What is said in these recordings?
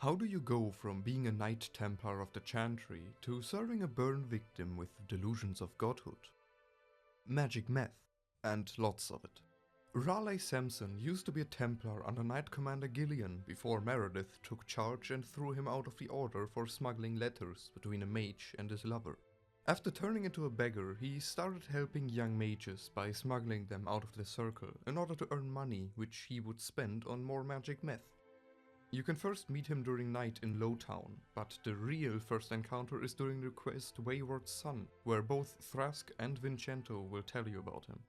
How do you go from being a Knight Templar of the Chantry to serving a burn victim with delusions of godhood? Magic meth, and lots of it. Raleigh Samson used to be a Templar under Knight Commander Gillian before Meredith took charge and threw him out of the order for smuggling letters between a mage and his lover. After turning into a beggar, he started helping young mages by smuggling them out of the circle in order to earn money which he would spend on more magic meth. You can first meet him during night in Lowtown, but the real first encounter is during the quest Wayward Son, where both Thrask and Vincento will tell you about him.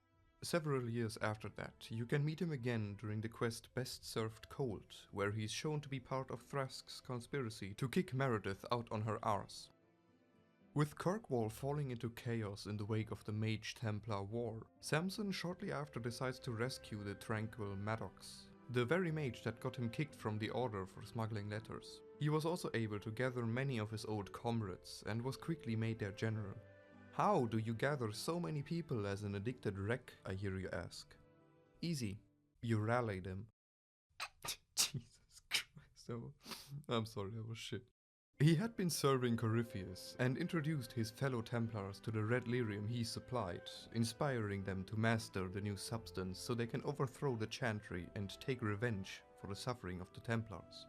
Several years after that, you can meet him again during the quest Best Served Cold, where he is shown to be part of Thrask's conspiracy to kick Meredith out on her arse. With Kirkwall falling into chaos in the wake of the Mage Templar War, Samson shortly after decides to rescue the tranquil Maddox, the very mage that got him kicked from the order for smuggling letters. He was also able to gather many of his old comrades and was quickly made their general. How do you gather so many people as an addicted wreck, I hear you ask? Easy. You rally them. Jesus Christ, I'm sorry, that was shit. He had been serving Corypheus and introduced his fellow Templars to the red lyrium he supplied, inspiring them to master the new substance so they can overthrow the Chantry and take revenge for the suffering of the Templars.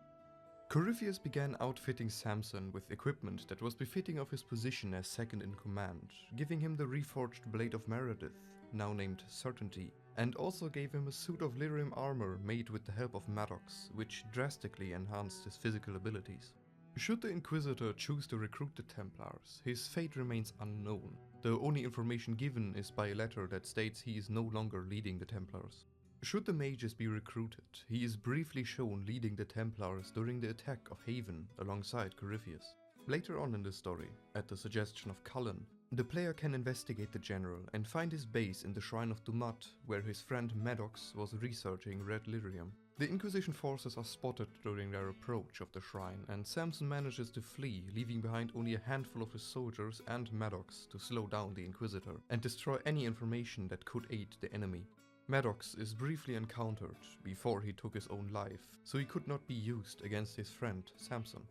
Corypheus began outfitting Samson with equipment that was befitting of his position as second in command, giving him the reforged blade of Meredith, now named Certainty, and also gave him a suit of lyrium armor made with the help of Maddox, which drastically enhanced his physical abilities. Should the Inquisitor choose to recruit the Templars, his fate remains unknown. The only information given is by a letter that states he is no longer leading the Templars. Should the mages be recruited, he is briefly shown leading the Templars during the attack of Haven alongside Corypheus. Later on in the story, at the suggestion of Cullen, the player can investigate the general and find his base in the Shrine of Dumat, where his friend Maddox was researching red lyrium. The Inquisition forces are spotted during their approach of the shrine, and Samson manages to flee, leaving behind only a handful of his soldiers and Maddox to slow down the Inquisitor and destroy any information that could aid the enemy. Maddox is briefly encountered before he took his own life, so he could not be used against his friend Samson.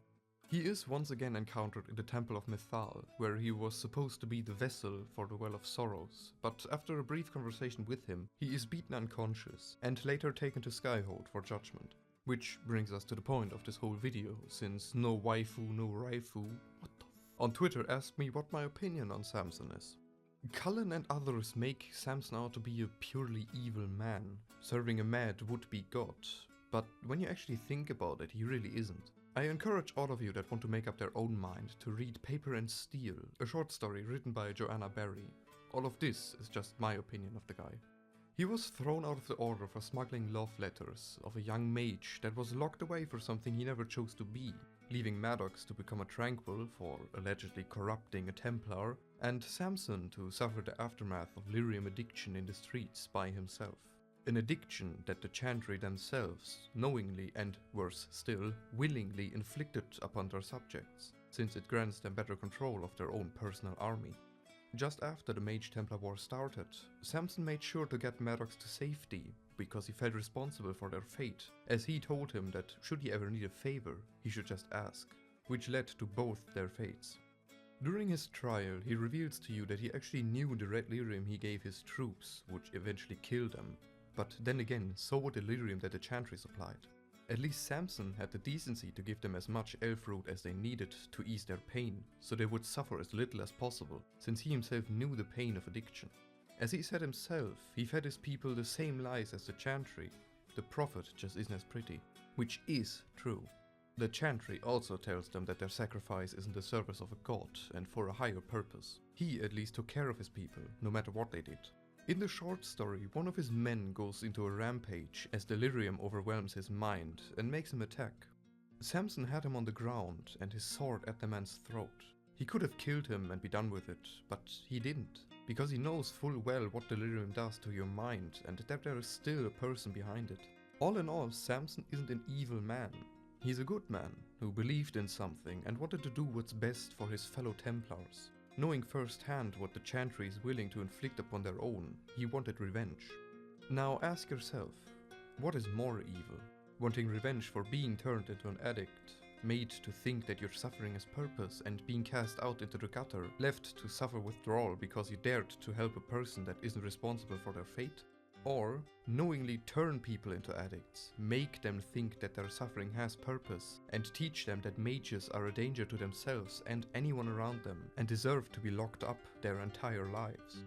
He is once again encountered in the Temple of Mythal, where he was supposed to be the vessel for the Well of Sorrows, but after a brief conversation with him, he is beaten unconscious and later taken to Skyhold for judgment. Which brings us to the point of this whole video, since no waifu, no raifu, what the f— on Twitter asked me what my opinion on Samson is. Cullen and others make Samson out to be a purely evil man, serving a mad would-be god, but when you actually think about it, he really isn't. I encourage all of you that want to make up their own mind to read Paper and Steel, a short story written by Joanna Barry. All of this is just my opinion of the guy. He was thrown out of the order for smuggling love letters of a young mage that was locked away for something he never chose to be, leaving Maddox to become a Tranquil for allegedly corrupting a Templar, and Samson to suffer the aftermath of lyrium addiction in the streets by himself. An addiction that the Chantry themselves, knowingly and, worse still, willingly inflicted upon their subjects, since it grants them better control of their own personal army. Just after the Mage Templar War started, Samson made sure to get Maddox to safety, because he felt responsible for their fate, as he told him that should he ever need a favor, he should just ask, which led to both their fates. During his trial, he reveals to you that he actually knew the red lyrium he gave his troops would eventually kill them, but then again, so would the lyrium that the Chantry supplied. At least Samson had the decency to give them as much elf root as they needed to ease their pain, so they would suffer as little as possible, since he himself knew the pain of addiction. As he said himself, he fed his people the same lies as the Chantry. The prophet just isn't as pretty. Which is true. The Chantry also tells them that their sacrifice is in the service of a god and for a higher purpose. He at least took care of his people, no matter what they did. In the short story, one of his men goes into a rampage as delirium overwhelms his mind and makes him attack. Samson had him on the ground and his sword at the man's throat. He could have killed him and be done with it, but he didn't, because he knows full well what delirium does to your mind and that there is still a person behind it. All in all, Samson isn't an evil man. He's a good man who believed in something and wanted to do what's best for his fellow Templars. Knowing firsthand what the Chantry is willing to inflict upon their own, he wanted revenge. Now ask yourself, what is more evil? Wanting revenge for being turned into an addict, made to think that your suffering has purpose and being cast out into the gutter, left to suffer withdrawal because you dared to help a person that isn't responsible for their fate? Or knowingly turn people into addicts, make them think that their suffering has purpose, and teach them that mages are a danger to themselves and anyone around them, and deserve to be locked up their entire lives.